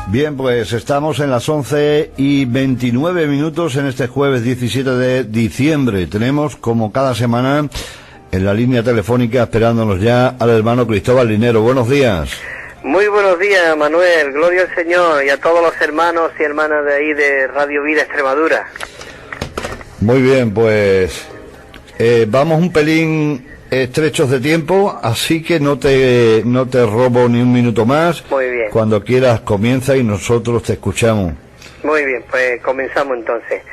Bien, pues estamos en las 11:29 en este jueves 17 de diciembre. Tenemos, como cada semana, en la línea telefónica, esperándonos ya, al hermano Cristóbal Linero. Buenos días. Muy buenos días, Manuel. Gloria al Señor y a todos los hermanos y hermanas de ahí de Radio Vida Extremadura. Muy bien, pues vamos un pelín estrechos de tiempo, así que no te robo ni un minuto más. Muy bien. Cuando quieras comienza y nosotros te escuchamos. Muy bien, pues comenzamos entonces.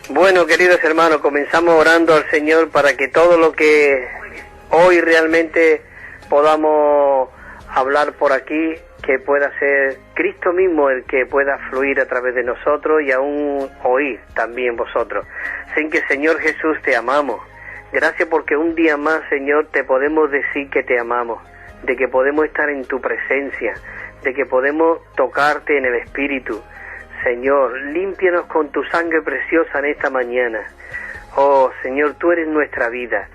Bueno, queridos hermanos, comenzamos orando al Señor para que todo lo que hoy realmente podamos hablar por aquí, que pueda ser Cristo mismo el que pueda fluir a través de nosotros y aún oír también vosotros. Sin que, Señor Jesús, te amamos. Gracias porque un día más, Señor, te podemos decir que te amamos, de que podemos estar en tu presencia, de que podemos tocarte en el Espíritu. Señor, límpianos con tu sangre preciosa en esta mañana. Oh, Señor, tú eres nuestra vida,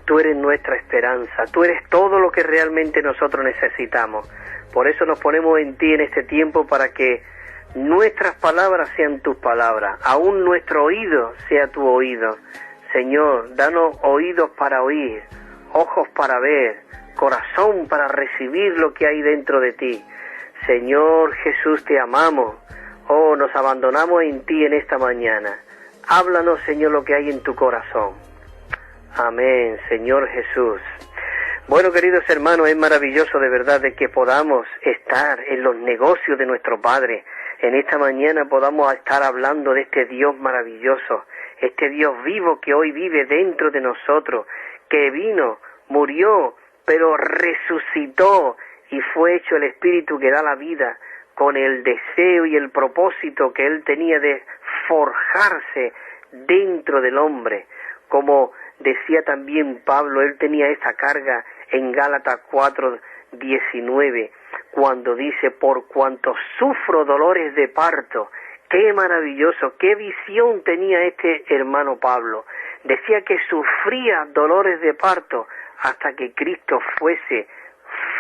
tú eres nuestra esperanza, tú eres todo lo que realmente nosotros necesitamos. Por eso nos ponemos en ti en este tiempo para que nuestras palabras sean tus palabras, aún nuestro oído sea tu oído. Señor, danos oídos para oír, ojos para ver, corazón para recibir lo que hay dentro de ti. Señor Jesús, te amamos. Oh, nos abandonamos en ti en esta mañana. Háblanos, Señor, lo que hay en tu corazón. Amén, Señor Jesús. Bueno, queridos hermanos, es maravilloso de verdad de que podamos estar en los negocios de nuestro Padre. En esta mañana podamos estar hablando de este Dios maravilloso, este Dios vivo que hoy vive dentro de nosotros, que vino, murió, pero resucitó y fue hecho el Espíritu que da la vida, con el deseo y el propósito que Él tenía de forjarse dentro del hombre. Como decía también Pablo, Él tenía esa carga en Gálatas 4:19, cuando dice, por cuanto sufro dolores de parto. Qué maravilloso, qué visión tenía este hermano Pablo. Decía que sufría dolores de parto hasta que Cristo fuese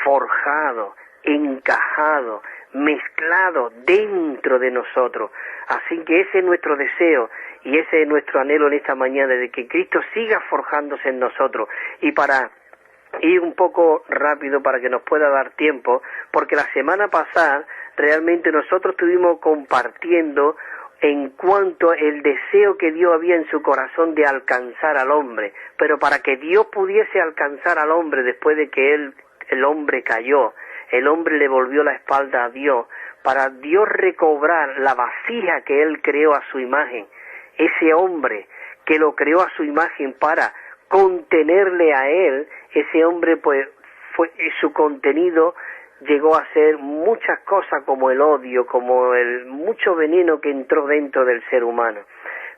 forjado, encajado, mezclado dentro de nosotros. Así que ese es nuestro deseo y ese es nuestro anhelo en esta mañana, de que Cristo siga forjándose en nosotros. Y para ir un poco rápido para que nos pueda dar tiempo, porque la semana pasada realmente nosotros estuvimos compartiendo en cuanto el deseo que Dios había en su corazón de alcanzar al hombre, pero para que Dios pudiese alcanzar al hombre después de que el hombre cayó, el hombre le volvió la espalda a Dios, para Dios recobrar la vasija que Él creó a su imagen, ese hombre que lo creó a su imagen para contenerle a Él, ese hombre pues su contenido llegó a ser muchas cosas como el odio, como el mucho veneno que entró dentro del ser humano.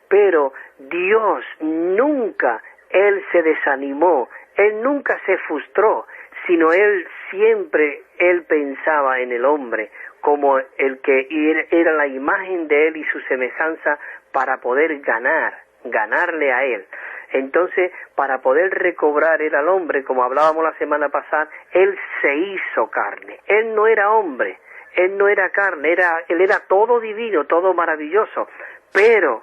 Pero Dios nunca, Él se desanimó, Él nunca se frustró, sino Él siempre, Él pensaba en el hombre como el que era la imagen de Él y su semejanza para poder ganarle a Él. Entonces, para poder recobrar Él al hombre, como hablábamos la semana pasada, Él se hizo carne. Él no era hombre, Él no era carne, Él era todo divino, todo maravilloso, pero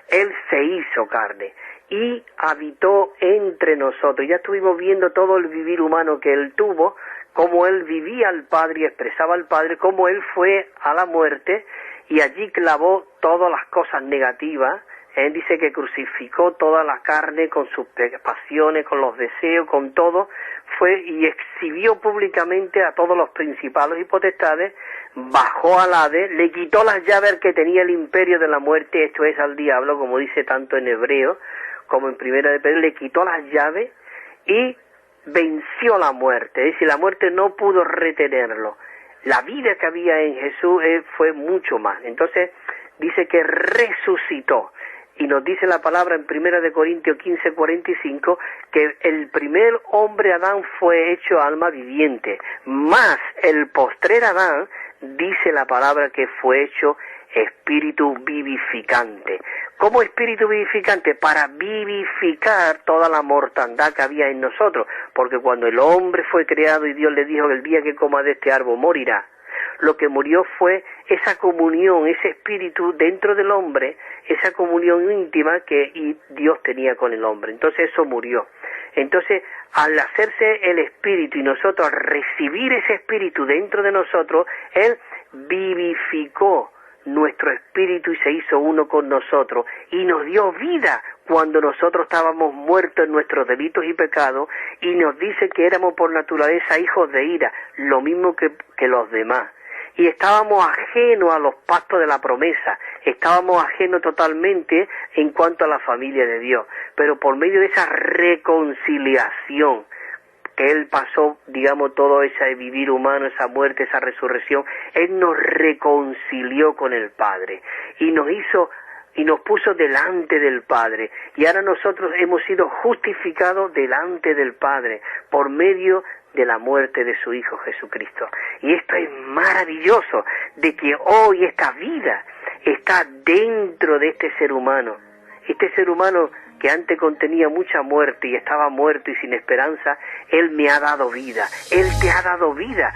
Él se hizo carne y habitó entre nosotros. Ya estuvimos viendo todo el vivir humano que Él tuvo, cómo Él vivía al Padre y expresaba al Padre, cómo Él fue a la muerte y allí clavó todas las cosas negativas. Él dice que crucificó toda la carne con sus pasiones, con los deseos, con todo, fue y exhibió públicamente a todos los principados y potestades, bajó al Hades, le quitó las llaves que tenía el imperio de la muerte, esto es al diablo, como dice tanto en Hebreo como en Primera de Pedro, le quitó las llaves y venció la muerte, es decir, la muerte no pudo retenerlo. La vida que había en Jesús fue mucho más. Entonces dice que resucitó. Y nos dice la palabra en 1 Corintios 15:45 que el primer hombre Adán fue hecho alma viviente, más el postrer Adán, dice la palabra, que fue hecho espíritu vivificante. ¿Cómo espíritu vivificante? Para vivificar toda la mortandad que había en nosotros, porque cuando el hombre fue creado y Dios le dijo que el día que coma de este árbol morirá, lo que murió fue esa comunión, ese espíritu dentro del hombre, esa comunión íntima que Dios tenía con el hombre. Entonces eso murió. Entonces, al hacerse el espíritu y nosotros al recibir ese espíritu dentro de nosotros, Él vivificó nuestro espíritu y se hizo uno con nosotros y nos dio vida cuando nosotros estábamos muertos en nuestros delitos y pecados, y nos dice que éramos por naturaleza hijos de ira, lo mismo que los demás, y estábamos ajenos a los pactos de la promesa, estábamos ajenos totalmente en cuanto a la familia de Dios, pero por medio de esa reconciliación que Él pasó, digamos, todo ese vivir humano, esa muerte, esa resurrección, Él nos reconcilió con el Padre y nos hizo y nos puso delante del Padre, y ahora nosotros hemos sido justificados delante del Padre por medio de la muerte de su Hijo Jesucristo. Y esto es maravilloso, de que hoy esta vida está dentro de este ser humano que antes contenía mucha muerte y estaba muerto y sin esperanza. Él me ha dado vida, Él te ha dado vida,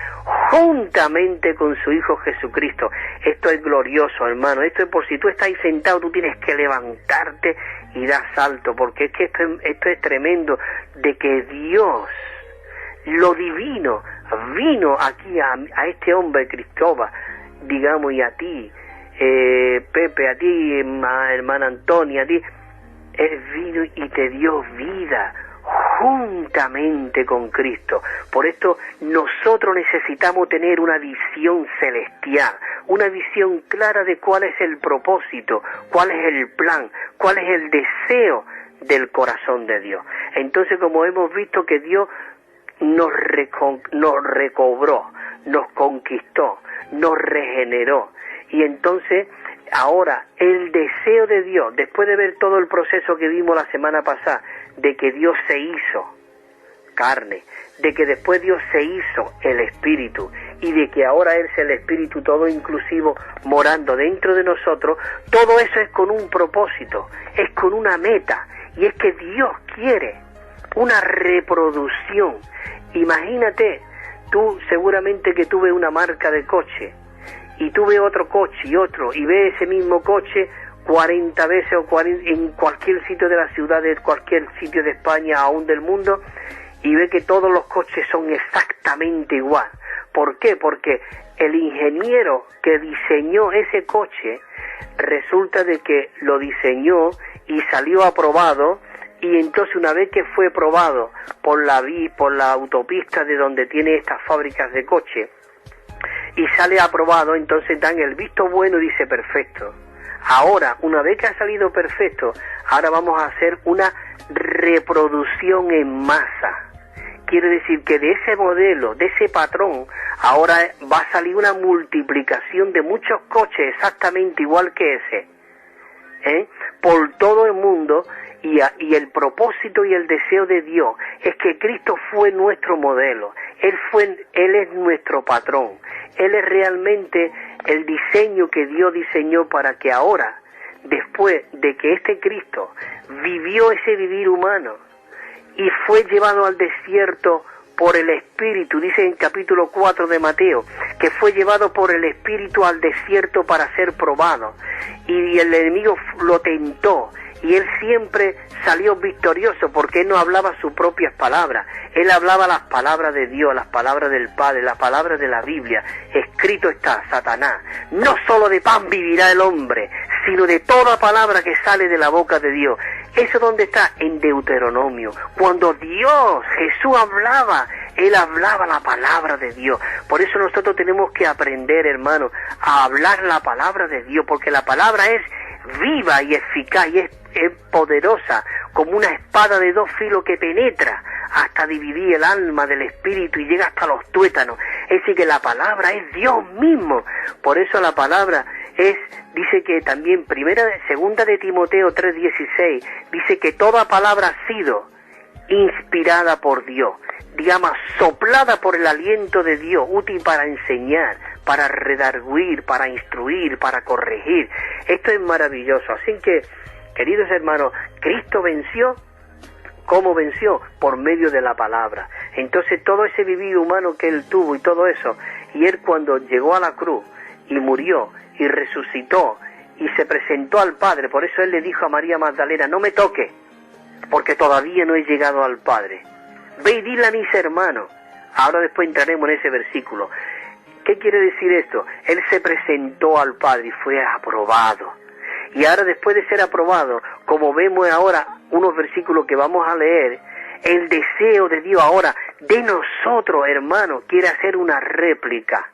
juntamente con su Hijo Jesucristo. Esto es glorioso, hermano. Esto es por si tú estás ahí sentado, tú tienes que levantarte y dar salto, porque es que esto es tremendo, de que Dios, lo divino, vino aquí a este hombre Cristóbal, digamos, y a ti, Pepe, a ti, hermana Antonia, a ti. Él vino y te dio vida juntamente con Cristo. Por esto nosotros necesitamos tener una visión celestial, una visión clara de cuál es el propósito, cuál es el plan, cuál es el deseo del corazón de Dios. Entonces, como hemos visto que Dios nos recobró, nos conquistó, nos regeneró, y entonces ahora el deseo de Dios, después de ver todo el proceso que vimos la semana pasada, de que Dios se hizo carne, de que después Dios se hizo el Espíritu, y de que ahora Él es el Espíritu todo inclusivo morando dentro de nosotros, todo eso es con un propósito, es con una meta, y es que Dios quiere una reproducción. Imagínate, tú seguramente que tú ves una marca de coche, y tú ves otro coche y otro, y ves ese mismo coche 40 veces en cualquier sitio de la ciudad, de cualquier sitio de España, aún del mundo, y ves que todos los coches son exactamente igual. ¿Por qué? Porque el ingeniero que diseñó ese coche, resulta de que lo diseñó y salió aprobado, y entonces una vez que fue probado por la autopista de donde tiene estas fábricas de coche, y sale aprobado, entonces dan el visto bueno y dice perfecto. Ahora, una vez que ha salido perfecto, ahora vamos a hacer una reproducción en masa. Quiere decir que de ese modelo, de ese patrón, ahora va a salir una multiplicación de muchos coches exactamente igual que ese, por todo el mundo, y el propósito y el deseo de Dios es que Cristo fue nuestro modelo, Él es nuestro patrón, Él es realmente el diseño que Dios diseñó para que ahora, después de que este Cristo vivió ese vivir humano y fue llevado al desierto por el Espíritu, dice en capítulo 4 de Mateo, que fue llevado por el Espíritu al desierto para ser probado, y el enemigo lo tentó, y él siempre salió victorioso porque él no hablaba sus propias palabras, él hablaba las palabras de Dios, las palabras del Padre, las palabras de la Biblia. Escrito está, Satanás, no solo de pan vivirá el hombre, sino de toda palabra que sale de la boca de Dios. ¿Eso dónde está? En Deuteronomio. Cuando Dios, Jesús hablaba, Él hablaba la palabra de Dios. Por eso nosotros tenemos que aprender, hermano, a hablar la palabra de Dios, porque la palabra es viva y eficaz y es poderosa, como una espada de dos filos que penetra hasta dividir el alma del espíritu y llega hasta los tuétanos. Es decir, que la palabra es Dios mismo. Por eso la palabra dice que también segunda de Timoteo 3:16, dice que toda palabra ha sido inspirada por Dios, digamos, soplada por el aliento de Dios, útil para enseñar, para redarguir, para instruir, para corregir. Esto es maravilloso. Así que, queridos hermanos, Cristo venció. ¿Cómo venció? Por medio de la palabra. Entonces todo ese vivir humano que Él tuvo y todo eso, Y él cuando llegó a la cruz y murió y resucitó y se presentó al Padre, por eso él le dijo a María Magdalena, no me toque, porque todavía no he llegado al Padre. Ve y dile a mis hermanos. Ahora después entraremos en ese versículo. ¿Qué quiere decir esto? Él se presentó al Padre y fue aprobado. Y ahora después de ser aprobado, como vemos ahora unos versículos que vamos a leer, el deseo de Dios ahora de nosotros, hermanos, quiere hacer una réplica.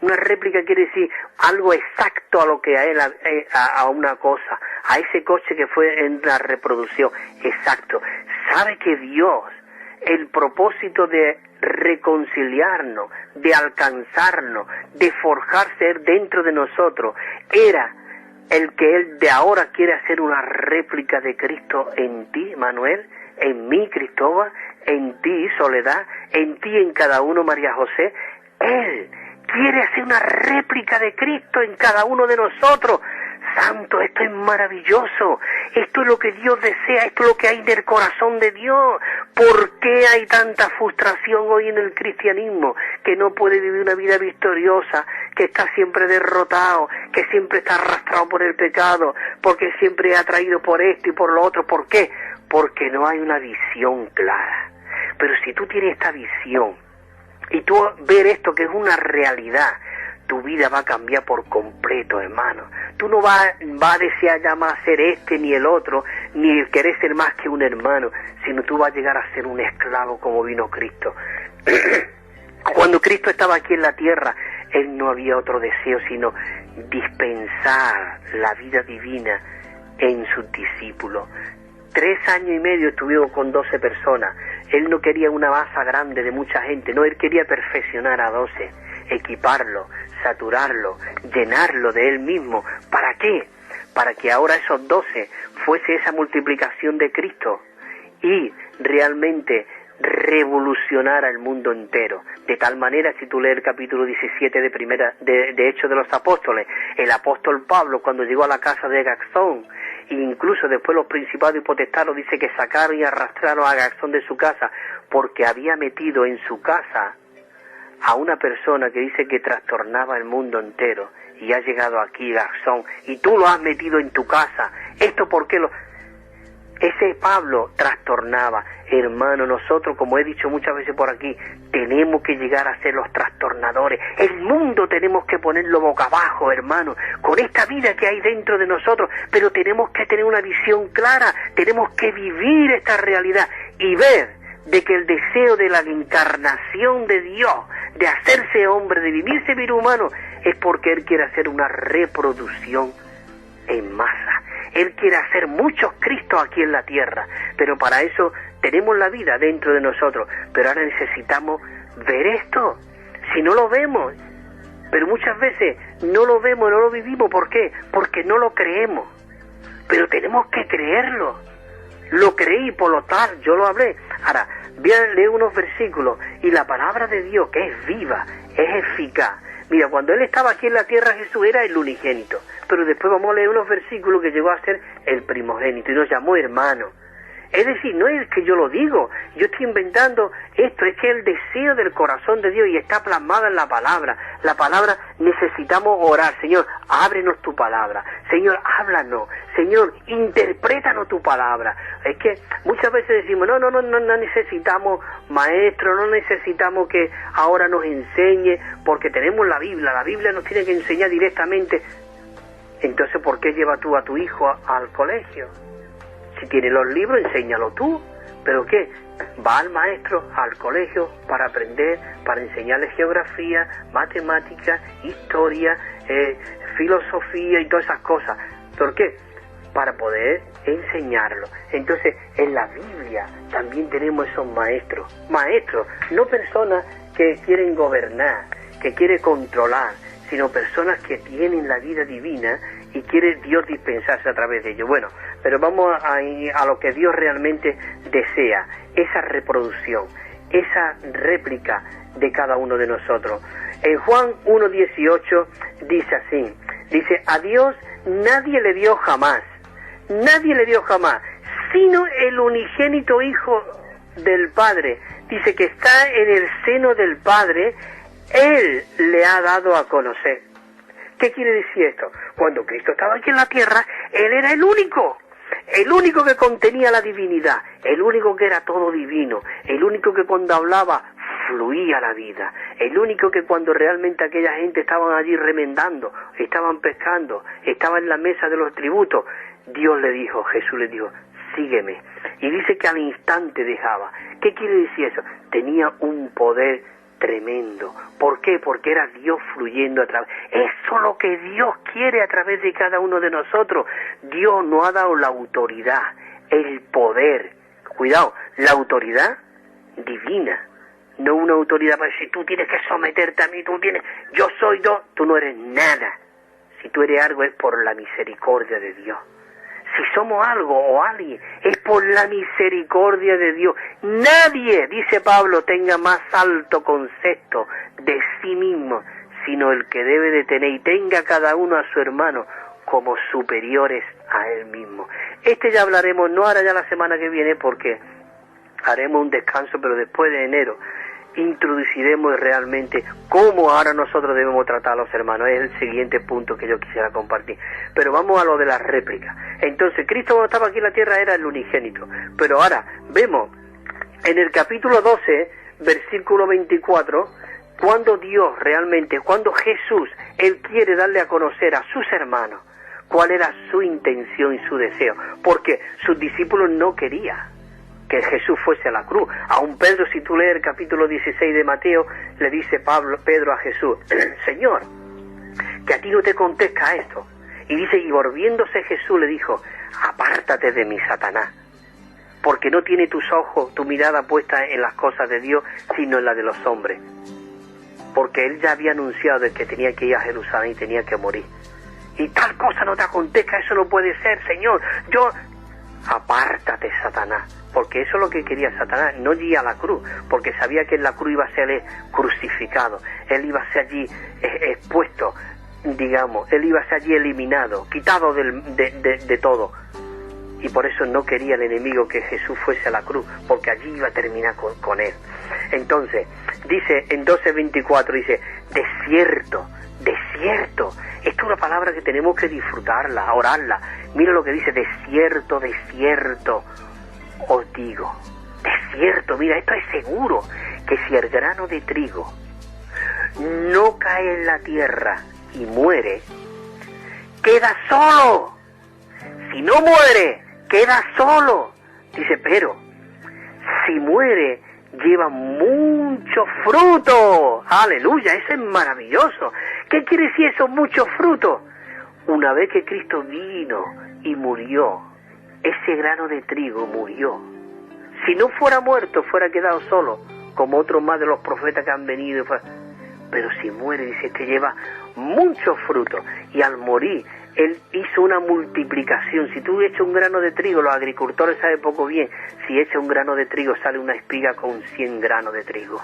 Una réplica quiere decir algo exacto a lo que a él, a una cosa, a ese coche que fue en la reproducción. Exacto. Sabe que Dios, el propósito de reconciliarnos, de alcanzarnos, de forjarse dentro de nosotros, era el que él de ahora quiere hacer una réplica de Cristo en ti, Manuel, en mí, Cristóbal, en ti, Soledad, en ti, en cada uno, María José. Él quiere hacer una réplica de Cristo en cada uno de nosotros. Santo, esto es maravilloso. Esto es lo que Dios desea, esto es lo que hay en el corazón de Dios. ¿Por qué hay tanta frustración hoy en el cristianismo? Que no puede vivir una vida victoriosa, que está siempre derrotado, que siempre está arrastrado por el pecado, porque siempre es atraído por esto y por lo otro. ¿Por qué? Porque no hay una visión clara. Pero si tú tienes esta visión, y tú ver esto que es una realidad, tu vida va a cambiar por completo, hermano. Tú no vas a desear ya más ser este ni el otro, ni el querer ser más que un hermano, sino tú vas a llegar a ser un esclavo como vino Cristo. Cuando Cristo estaba aquí en la tierra, Él no había otro deseo sino dispensar la vida divina en sus discípulos. 3 años y medio estuvimos con 12 personas. Él no quería una masa grande de mucha gente, no, Él quería perfeccionar a 12, equiparlo, saturarlo, llenarlo de Él mismo. ¿Para qué? Para que ahora esos 12 fuese esa multiplicación de Cristo y realmente revolucionara el mundo entero. De tal manera, si tú lees el capítulo 17 de Hechos de los Apóstoles, el apóstol Pablo, cuando llegó a la casa de Gaxón, e incluso después los principados y potestados, dice que sacaron y arrastraron a Gaxón de su casa, porque había metido en su casa a una persona que dice que trastornaba el mundo entero, y ha llegado aquí Gaxón, y tú lo has metido en tu casa. ¿Esto por qué ese Pablo trastornaba? Hermano, nosotros, como he dicho muchas veces por aquí, tenemos que llegar a ser los trastornadores. El mundo tenemos que ponerlo boca abajo, hermano, con esta vida que hay dentro de nosotros, pero tenemos que tener una visión clara, tenemos que vivir esta realidad y ver de que el deseo de la encarnación de Dios, de hacerse hombre, de vivirse vir humano, es porque Él quiere hacer una reproducción en masa. Él quiere hacer muchos Cristos aquí en la tierra, pero para eso tenemos la vida dentro de nosotros, pero ahora necesitamos ver esto. Si no lo vemos, pero muchas veces no lo vemos, no lo vivimos. ¿Por qué? Porque no lo creemos, pero tenemos que creerlo. Lo creí, por lo tal, yo lo hablé. Ahora, voy a leer unos versículos, y la palabra de Dios, que es viva, es eficaz. Mira, cuando Él estaba aquí en la tierra, Jesús era el unigénito, pero después vamos a leer unos versículos que llegó a ser el primogénito, y nos llamó hermano. Es decir, no es que yo lo digo, yo estoy inventando esto, es que el deseo del corazón de Dios y está plasmada en la palabra. La palabra, necesitamos orar. Señor, ábrenos tu palabra. Señor, háblanos. Señor, interprétanos tu palabra. Es que muchas veces decimos, no necesitamos maestro, no necesitamos que ahora nos enseñe, porque tenemos la Biblia nos tiene que enseñar directamente. Entonces, ¿por qué llevas tú a tu hijo al colegio? Si tiene los libros, enséñalo tú. ¿Pero qué? Va al maestro, al colegio, para aprender, para enseñarle geografía, matemáticas, historia, filosofía y todas esas cosas. ¿Por qué? Para poder enseñarlo. Entonces, en la Biblia también tenemos esos maestros. Maestros, no personas que quieren gobernar, que quieren controlar, sino personas que tienen la vida divina y quiere Dios dispensarse a través de ellos. Bueno, pero vamos a lo que Dios realmente desea, esa reproducción, esa réplica de cada uno de nosotros. En Juan 1:18 dice así, dice, a Dios nadie le dio jamás, sino el unigénito Hijo del Padre. Dice que está en el seno del Padre Él le ha dado a conocer. ¿Qué quiere decir esto? Cuando Cristo estaba aquí en la tierra, Él era el único que contenía la divinidad, el único que era todo divino, el único que cuando hablaba fluía la vida, el único que cuando realmente aquella gente estaban allí remendando, estaban pescando, estaban en la mesa de los tributos, Dios le dijo, Jesús le dijo, sígueme. Y dice que al instante dejaba. ¿Qué quiere decir eso? Tenía un poder tremendo. ¿Por qué? Porque era Dios fluyendo a través. Eso es lo que Dios quiere a través de cada uno de nosotros. Dios nos ha dado la autoridad, el poder. Cuidado, la autoridad divina. No una autoridad para decir, tú tienes que someterte a mí, yo soy Dios, tú no eres nada. Si tú eres algo es por la misericordia de Dios. Si somos algo o alguien, es por la misericordia de Dios. Nadie, dice Pablo, tenga más alto concepto de sí mismo, sino el que debe de tener, y tenga cada uno a su hermano como superiores a él mismo. Ya hablaremos, no ahora ya la semana que viene, porque haremos un descanso, pero después de enero introduciremos realmente cómo ahora nosotros debemos tratar a los hermanos. Es el siguiente punto que yo quisiera compartir. Pero vamos a lo de las réplicas. Entonces, Cristo cuando estaba aquí en la tierra era el unigénito. Pero ahora vemos en el capítulo 12, versículo 24, cuando Dios realmente, cuando Jesús, Él quiere darle a conocer a sus hermanos cuál era su intención y su deseo. Porque sus discípulos no querían que Jesús fuese a la cruz. Aún Pedro, si tú lees el capítulo 16 de Mateo, le dice Pedro a Jesús, Señor, que a ti no te acontezca esto. Y dice, y volviéndose Jesús le dijo, apártate de mí, Satanás, porque no tiene tus ojos, tu mirada puesta en las cosas de Dios, sino en la de los hombres. Porque él ya había anunciado de que tenía que ir a Jerusalén y tenía que morir. Y tal cosa no te acontezca, eso no puede ser, Señor. Apártate, Satanás. Porque eso es lo que quería Satanás, no ir a la cruz, porque sabía que en la cruz iba a ser crucificado, él iba a ser allí expuesto, digamos, él iba a ser allí eliminado, quitado de todo. Y por eso no quería el enemigo que Jesús fuese a la cruz, porque allí iba a terminar con él. Entonces, dice en 12:24, dice, desierto. Esto es una palabra que tenemos que disfrutarla, orarla. Mira lo que dice, desierto, os digo, desierto, mira, esto es seguro, que si el grano de trigo no cae en la tierra y muere, queda solo. Si no muere, queda solo. Dice, pero si muere, lleva mucho fruto. Aleluya, eso es maravilloso. ¿Qué quiere decir eso, mucho fruto? Una vez que Cristo vino y murió, ese grano de trigo murió. Si no fuera muerto, fuera quedado solo, como otros más de los profetas que han venido. Pero si muere, dice que lleva mucho fruto. Y al morir, Él hizo una multiplicación. Si tú echas un grano de trigo, los agricultores saben poco bien, si echas un grano de trigo, sale una espiga con 100 granos de trigo.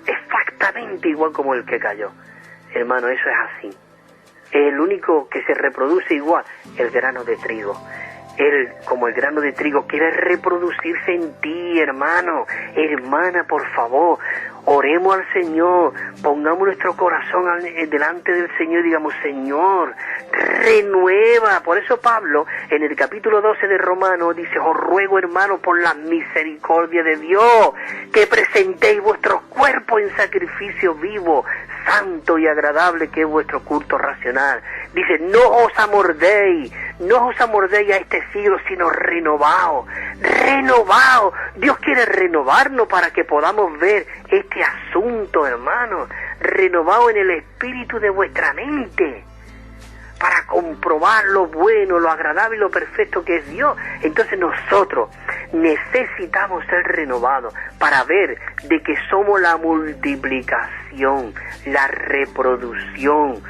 Exactamente igual como el que cayó. Hermano, eso es así. El único que se reproduce igual, el grano de trigo. Él, como el grano de trigo, quiere reproducirse en ti, hermano, hermana, por favor. Oremos al Señor, pongamos nuestro corazón delante del Señor y digamos, Señor, renueva. Por eso Pablo, en el capítulo 12 de Romanos, dice, os ruego, hermano, por la misericordia de Dios, que presentéis vuestros cuerpos en sacrificio vivo, santo y agradable, que es vuestro culto racional. Dice, no os amordéis a este siglo, sino renovaos. Dios quiere renovarnos para que podamos ver este asunto, hermano. Renovaos en el espíritu de vuestra mente, para comprobar lo bueno, lo agradable y lo perfecto que es Dios. Entonces nosotros necesitamos ser renovados para ver de que somos la multiplicación, la reproducción,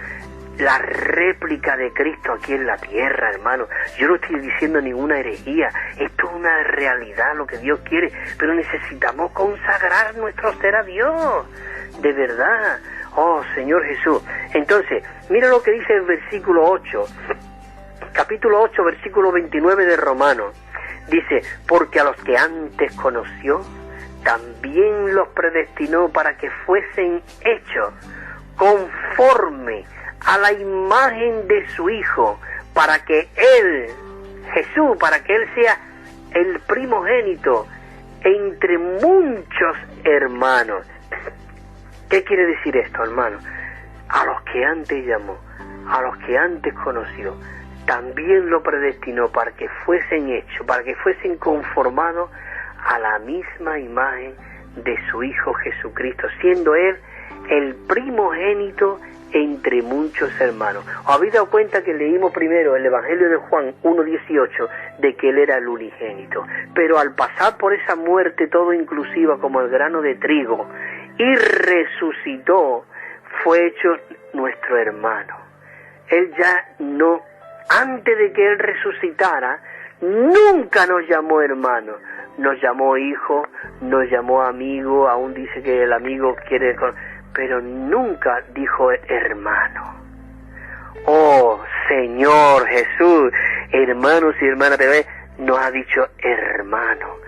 la réplica de Cristo aquí en la tierra, hermano. Yo no estoy diciendo ninguna herejía, esto es una realidad, lo que Dios quiere, pero necesitamos consagrar nuestro ser a Dios, de verdad. Oh, Señor Jesús. Entonces, mira lo que dice el versículo 8, capítulo 8, versículo 29 de Romanos. Dice, porque a los que antes conoció, también los predestinó para que fuesen hechos conforme a la imagen de su Hijo, para que Él, Jesús, para que Él sea el primogénito entre muchos hermanos. ¿Qué quiere decir esto, hermano? A los que antes llamó, a los que antes conoció, también lo predestinó para que fuesen hechos, para que fuesen conformados a la misma imagen de su Hijo Jesucristo, siendo Él el primogénito entre muchos hermanos. ¿Os habéis dado cuenta que leímos primero el Evangelio de Juan 1:18 de que Él era el unigénito? Pero al pasar por esa muerte todo inclusiva como el grano de trigo y resucitó, fue hecho nuestro hermano. Él ya no, antes de que Él resucitara, nunca nos llamó hermano, nos llamó hijo, nos llamó amigo, aún dice que el amigo quiere, pero nunca dijo hermano. Oh Señor Jesús, hermanos y hermanas, pero Él nos ha dicho hermano.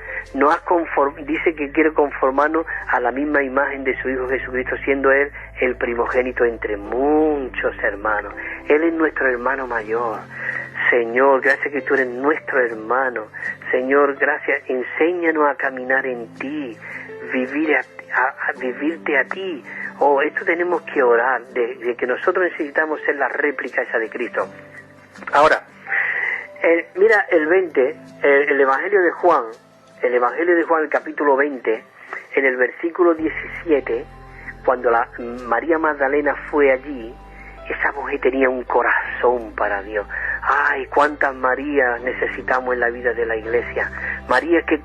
Dice que quiere conformarnos a la misma imagen de su Hijo Jesucristo, siendo Él el primogénito entre muchos hermanos. Él es nuestro hermano mayor. Señor, gracias que tú eres nuestro hermano. Señor, gracias, enséñanos a caminar en ti, vivirte a ti. Oh, esto tenemos que orar, de que nosotros necesitamos ser la réplica esa de Cristo. Ahora, mira el 20, el Evangelio de Juan, el capítulo 20, en el versículo 17, cuando María Magdalena fue allí, esa mujer tenía un corazón para Dios. Ay, cuántas Marías necesitamos en la vida de la iglesia. Marías que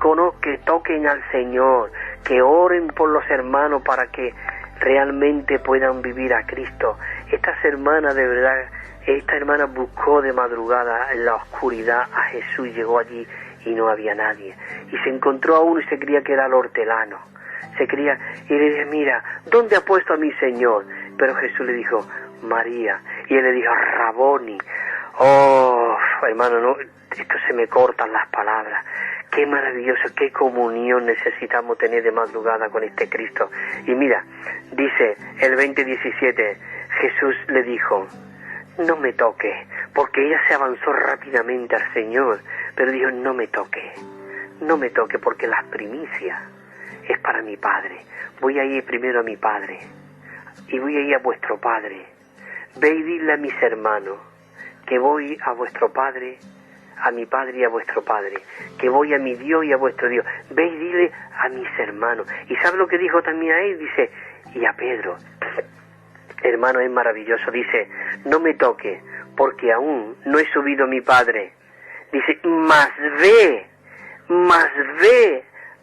toquen al Señor, que oren por los hermanos para que realmente puedan vivir a Cristo. Estas hermanas, de verdad, esta hermana buscó de madrugada en la oscuridad a Jesús y llegó allí y no había nadie. Y se encontró a uno y se creía que era el hortelano. Y le dije, mira, ¿dónde ha puesto a mi Señor? Pero Jesús le dijo, María. Y él le dijo, Raboni. Oh, hermano, no, esto se me cortan las palabras. Qué maravilloso, qué comunión necesitamos tener de madrugada con este Cristo. Y mira, dice el 20:17, Jesús le dijo, no me toque, porque ella se avanzó rápidamente al Señor, pero dijo, no me toque, porque las primicias es para mi Padre. Voy a ir primero a mi Padre, y voy a ir a vuestro Padre. Ve y dile a mis hermanos, que voy a vuestro Padre, a mi Padre y a vuestro Padre, que voy a mi Dios y a vuestro Dios. Ve y dile a mis hermanos. ¿Y sabe lo que dijo también a él? Dice, y a Pedro. Hermano, es maravilloso. Dice, no me toque, porque aún no he subido a mi Padre. Dice, mas ve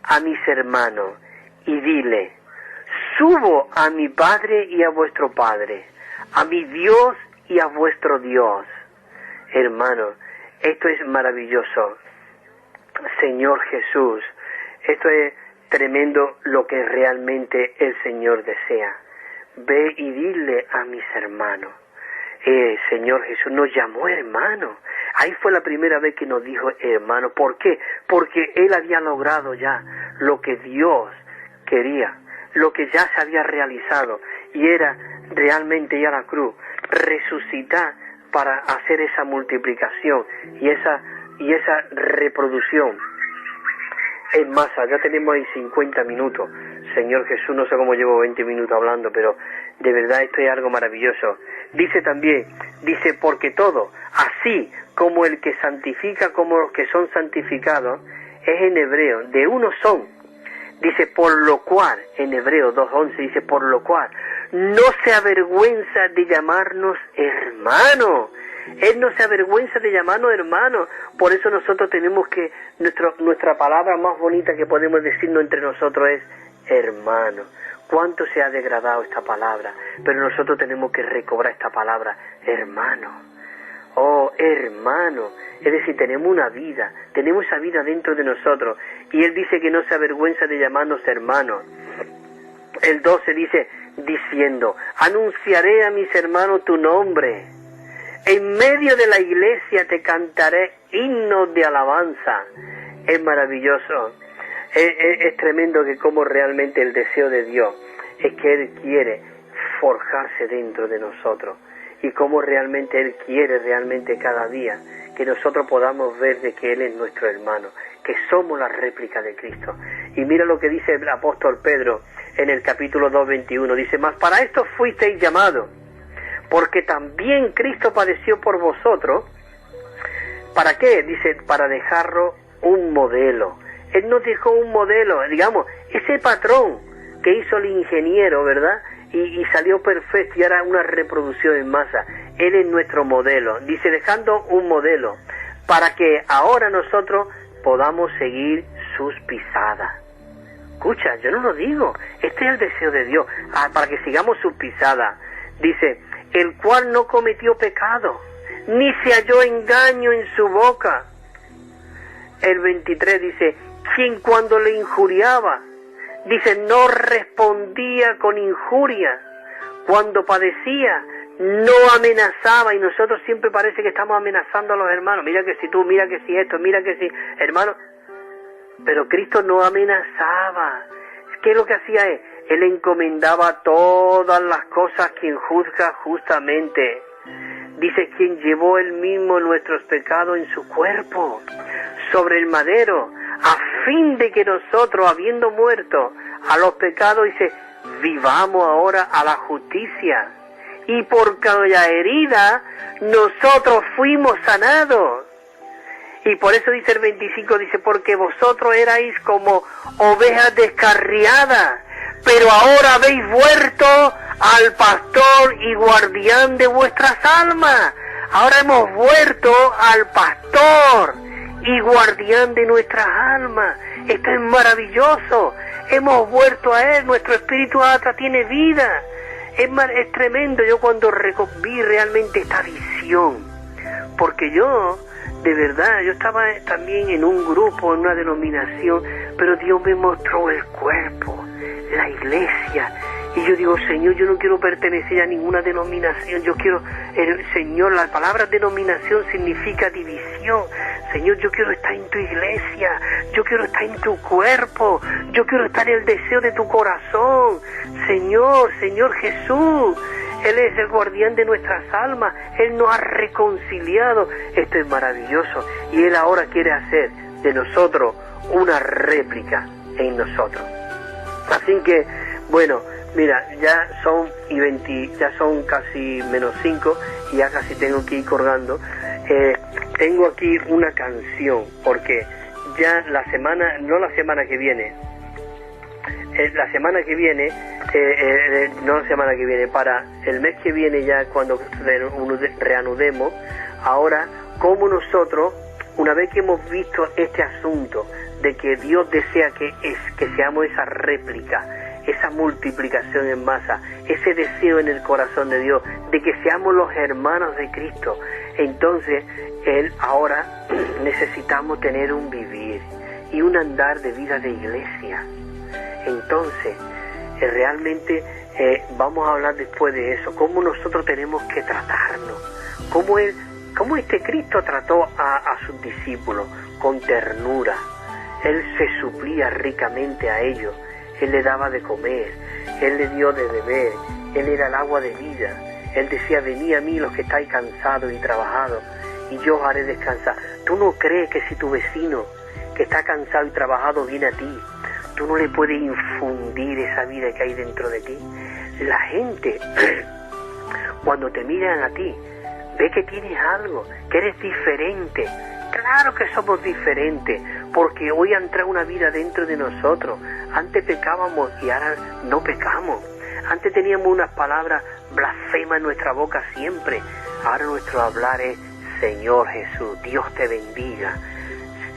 a mis hermanos y dile, subo a mi Padre y a vuestro Padre, a mi Dios y a vuestro Dios. Hermano, esto es maravilloso. Señor Jesús, esto es tremendo lo que realmente el Señor desea. Ve y dile a mis hermanos. Señor Jesús nos llamó hermano. Ahí fue la primera vez que nos dijo hermano. ¿Por qué? Porque Él había logrado ya lo que Dios quería, lo que ya se había realizado, y era realmente ya la cruz, resucitar para hacer esa multiplicación y esa reproducción en masa. Ya tenemos ahí 50 minutos. Señor Jesús, no sé cómo llevo 20 minutos hablando, pero de verdad esto es algo maravilloso. Dice también, porque todo, así como el que santifica como los que son santificados, es en hebreo, de uno son. Dice, por lo cual, en Hebreo 2:11 dice, por lo cual, no se avergüenza de llamarnos hermanos. Él no se avergüenza de llamarnos hermanos. Por eso nosotros tenemos que, nuestra palabra más bonita que podemos decirnos entre nosotros es hermano. Cuánto se ha degradado esta palabra, pero nosotros tenemos que recobrar esta palabra, hermano. Oh, hermano. Es decir, tenemos una vida, tenemos esa vida dentro de nosotros. Y Él dice que no se avergüenza de llamarnos hermanos. El 12 dice, diciendo, anunciaré a mis hermanos tu nombre. En medio de la iglesia te cantaré himnos de alabanza. Es maravilloso. Es tremendo que como realmente el deseo de Dios es que Él quiere forjarse dentro de nosotros, y cómo realmente Él quiere realmente cada día que nosotros podamos ver de que Él es nuestro hermano, que somos la réplica de Cristo. Y mira lo que dice el apóstol Pedro en el capítulo 2:21, dice: mas para esto fuisteis llamados, porque también Cristo padeció por vosotros. ¿Para qué? Dice, para dejarnos un modelo. Él nos dejó un modelo, digamos, ese patrón que hizo el ingeniero, ¿verdad? Y salió perfecto, y ahora una reproducción en masa. Él es nuestro modelo, dice, dejando un modelo, para que ahora nosotros podamos seguir sus pisadas. Escucha, yo no lo digo, este es el deseo de Dios, para que sigamos sus pisadas. Dice, el cual no cometió pecado, ni se halló engaño en su boca. El 23 dice, quien cuando le injuriaba, dice, no respondía con injuria. Cuando padecía, no amenazaba. Y nosotros siempre parece que estamos amenazando a los hermanos. Mira que si tú, mira que si esto, mira que si, hermano. Pero Cristo no amenazaba. ¿Qué es lo que hacía Él? Él encomendaba todas las cosas quien juzga justamente. Dice, quien llevó Él mismo nuestros pecados en su cuerpo, sobre el madero, a fin de que nosotros, habiendo muerto a los pecados, dice, vivamos ahora a la justicia. Y por cuya herida nosotros fuimos sanados. Y por eso dice el 25, dice, porque vosotros erais como ovejas descarriadas, pero ahora habéis vuelto al pastor y guardián de vuestras almas. Ahora hemos vuelto al pastor y guardián de nuestras almas. Esto es maravilloso. Hemos vuelto a Él, nuestro espíritu ahora tiene vida. Es tremendo. Yo cuando vi realmente esta visión, porque yo, de verdad, yo estaba también en un grupo, en una denominación, pero Dios me mostró el cuerpo, la iglesia. Y yo digo, Señor, yo no quiero pertenecer a ninguna denominación, yo quiero, Señor, la palabra denominación significa división. Señor, yo quiero estar en tu iglesia, yo quiero estar en tu cuerpo, yo quiero estar en el deseo de tu corazón. Señor, Señor Jesús, Él es el guardián de nuestras almas, Él nos ha reconciliado. Esto es maravilloso, y Él ahora quiere hacer de nosotros una réplica en nosotros. Así que, bueno, mira, ya son ya son casi -5 y ya casi tengo que ir colgando. Tengo aquí una canción, porque ya la semana, no la semana que viene, la semana que viene, no la semana que viene, para el mes que viene ya cuando reanudemos, ahora como nosotros, una vez que hemos visto este asunto de que Dios desea que seamos esa réplica, esa multiplicación en masa, ese deseo en el corazón de Dios, de que seamos los hermanos de Cristo, entonces Él ahora necesitamos tener un vivir y un andar de vida de iglesia. Entonces, realmente vamos a hablar después de eso, cómo nosotros tenemos que tratarnos, cómo este Cristo trató a sus discípulos con ternura. Él se suplía ricamente a ellos, Él le daba de comer, Él le dio de beber, Él era el agua de vida. Él decía, venid a mí los que estáis cansados y trabajados, y yo os haré descansar. ¿Tú no crees que si tu vecino que está cansado y trabajado viene a ti, tú no le puedes infundir esa vida que hay dentro de ti? La gente, cuando te miran a ti, ve que tienes algo, que eres diferente. Claro que somos diferentes, porque hoy ha entrado una vida dentro de nosotros. Antes pecábamos y ahora no pecamos. Antes teníamos unas palabras blasfemas en nuestra boca siempre. Ahora nuestro hablar es, Señor Jesús, Dios te bendiga.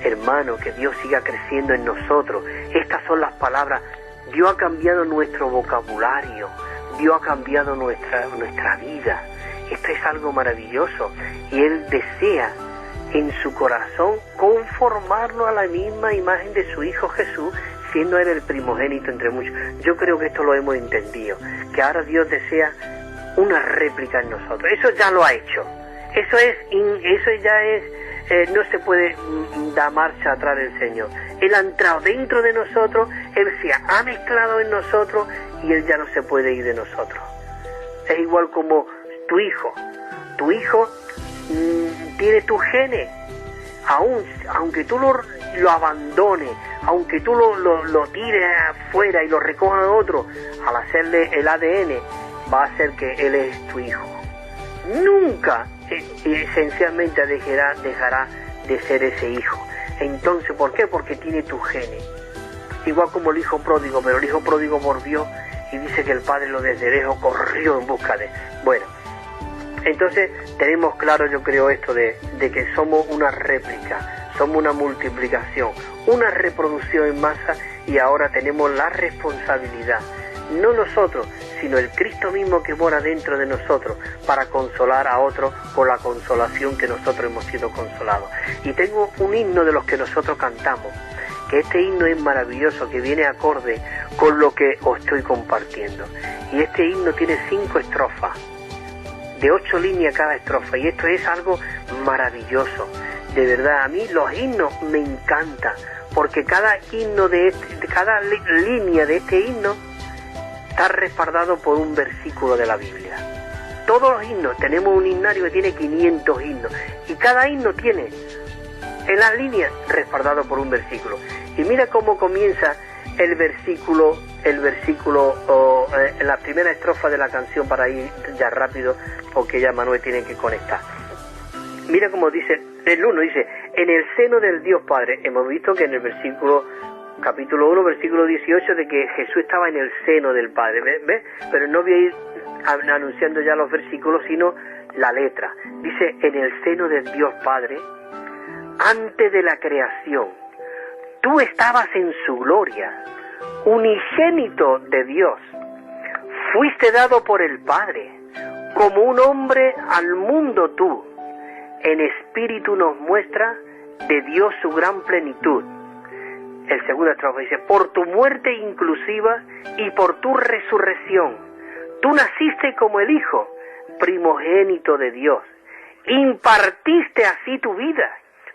Hermano, que Dios siga creciendo en nosotros. Estas son las palabras. Dios ha cambiado nuestro vocabulario. Dios ha cambiado nuestra vida. Esto es algo maravilloso. Y Él desea en su corazón conformarlo a la misma imagen de su Hijo Jesús, siendo Él el primogénito entre muchos. Yo creo que esto lo hemos entendido, que ahora Dios desea una réplica en nosotros. Eso ya lo ha hecho. Eso ya es, no se puede dar marcha atrás del Señor. Él ha entrado dentro de nosotros, Él se ha mezclado en nosotros y Él ya no se puede ir de nosotros. Es igual como tu hijo. Tu hijo tiene tus genes. Aunque tú lo abandones, aunque tú lo tires afuera y lo recojas a otro, al hacerle el ADN, va a hacer que él es tu hijo. Nunca, esencialmente, dejará de ser ese hijo. Entonces, ¿por qué? Porque tiene tus genes. Igual como el hijo pródigo, pero el hijo pródigo volvió y dice que el padre lo desde lejos corrió en busca de... Bueno, entonces tenemos claro, yo creo, esto de que somos una réplica, somos una multiplicación, una reproducción en masa, y ahora tenemos la responsabilidad, no nosotros, sino el Cristo mismo que mora dentro de nosotros, para consolar a otros con la consolación que nosotros hemos sido consolados. Y tengo un himno de los que nosotros cantamos, que este himno es maravilloso, que viene acorde con lo que os estoy compartiendo. Y este himno tiene 5 estrofas, de 8 líneas cada estrofa, y esto es algo maravilloso. De verdad, a mí los himnos me encantan, porque cada himno cada línea de este himno está respaldado por un versículo de la Biblia. Todos los himnos, tenemos un himnario que tiene 500 himnos, y cada himno tiene en las líneas respaldado por un versículo. Y mira cómo comienza el versículo en la primera estrofa de la canción, para ir ya rápido, porque ya Manuel tiene que conectar. Mira cómo dice, el 1 dice, en el seno del Dios Padre. Hemos visto que en el capítulo 1, versículo 18, de que Jesús estaba en el seno del Padre, ¿ves? Pero no voy a ir anunciando ya los versículos, sino la letra. Dice, en el seno del Dios Padre, antes de la creación, tú estabas en su gloria, unigénito de Dios. Fuiste dado por el Padre, como un hombre al mundo tú. En espíritu nos muestra de Dios su gran plenitud. El segundo estrofa dice, por tu muerte inclusiva y por tu resurrección, tú naciste como el Hijo, primogénito de Dios. Impartiste así tu vida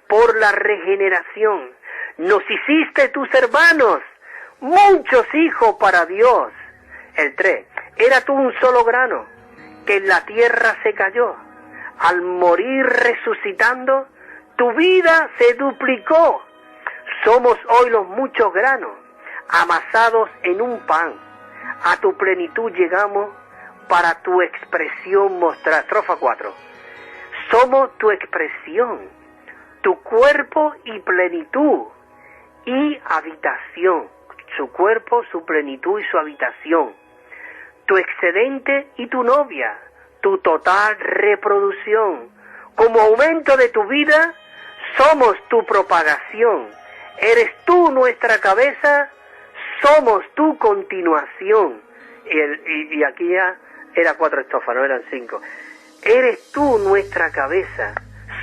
por la regeneración. Nos hiciste tus hermanos, muchos hijos para Dios. El 3, era tú un solo grano, que en la tierra se cayó. Al morir resucitando, tu vida se duplicó. Somos hoy los muchos granos, amasados en un pan. A tu plenitud llegamos para tu expresión mostrar. Estrofa 4. Somos tu expresión, tu cuerpo y plenitud y habitación. Su cuerpo, su plenitud y su habitación. Tu excedente y tu novia, tu total reproducción. Como aumento de tu vida, somos tu propagación. Eres tú nuestra cabeza, somos tu continuación. Y aquí ya era 4 estrofas, no eran 5. Eres tú nuestra cabeza,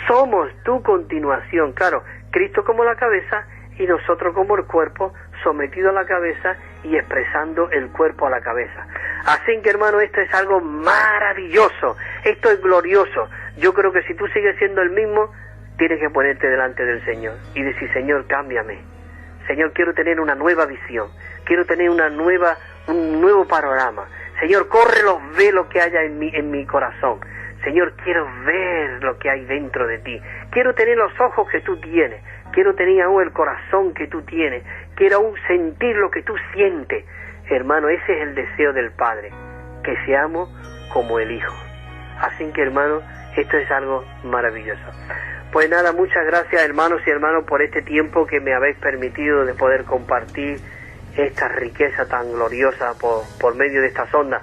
somos tu continuación. Claro, Cristo como la cabeza y nosotros como el cuerpo, sometido a la cabeza y expresando el cuerpo a la cabeza. Así que, hermano, esto es algo maravilloso, esto es glorioso. Yo creo que si tú sigues siendo el mismo, tienes que ponerte delante del Señor y decir, Señor, cámbiame. Señor, quiero tener una nueva visión, quiero tener un nuevo panorama. Señor, corre los velos que haya en mi corazón. Señor, quiero ver lo que hay dentro de ti. Quiero tener los ojos que tú tienes. Quiero tener aún el corazón que tú tienes. Quiero aún sentir lo que tú sientes. Hermano, ese es el deseo del Padre, que seamos como el Hijo. Así que, hermano, esto es algo maravilloso. Pues nada, muchas gracias, hermanos y hermanas, por este tiempo que me habéis permitido de poder compartir esta riqueza tan gloriosa por medio de estas ondas.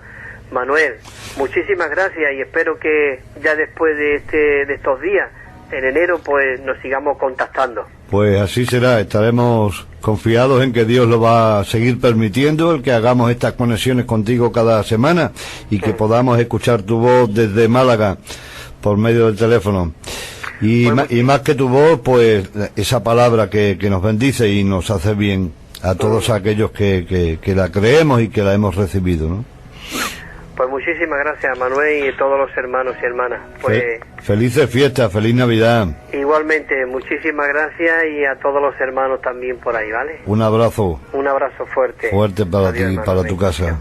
Manuel, muchísimas gracias y espero que ya después de estos días, en enero, pues nos sigamos contactando. Pues así será, estaremos confiados en que Dios lo va a seguir permitiendo, el que hagamos estas conexiones contigo cada semana y que podamos escuchar tu voz desde Málaga por medio del teléfono. Y más que tu voz, pues esa palabra que nos bendice y nos hace bien a todos aquellos que la creemos y que la hemos recibido, ¿no? Pues muchísimas gracias, Manuel, y a todos los hermanos y hermanas. Pues felices fiestas, feliz Navidad. Igualmente, muchísimas gracias y a todos los hermanos también por ahí, ¿vale? Un abrazo. Un abrazo fuerte. Fuerte para Adiós, ti y hermano, para tu casa.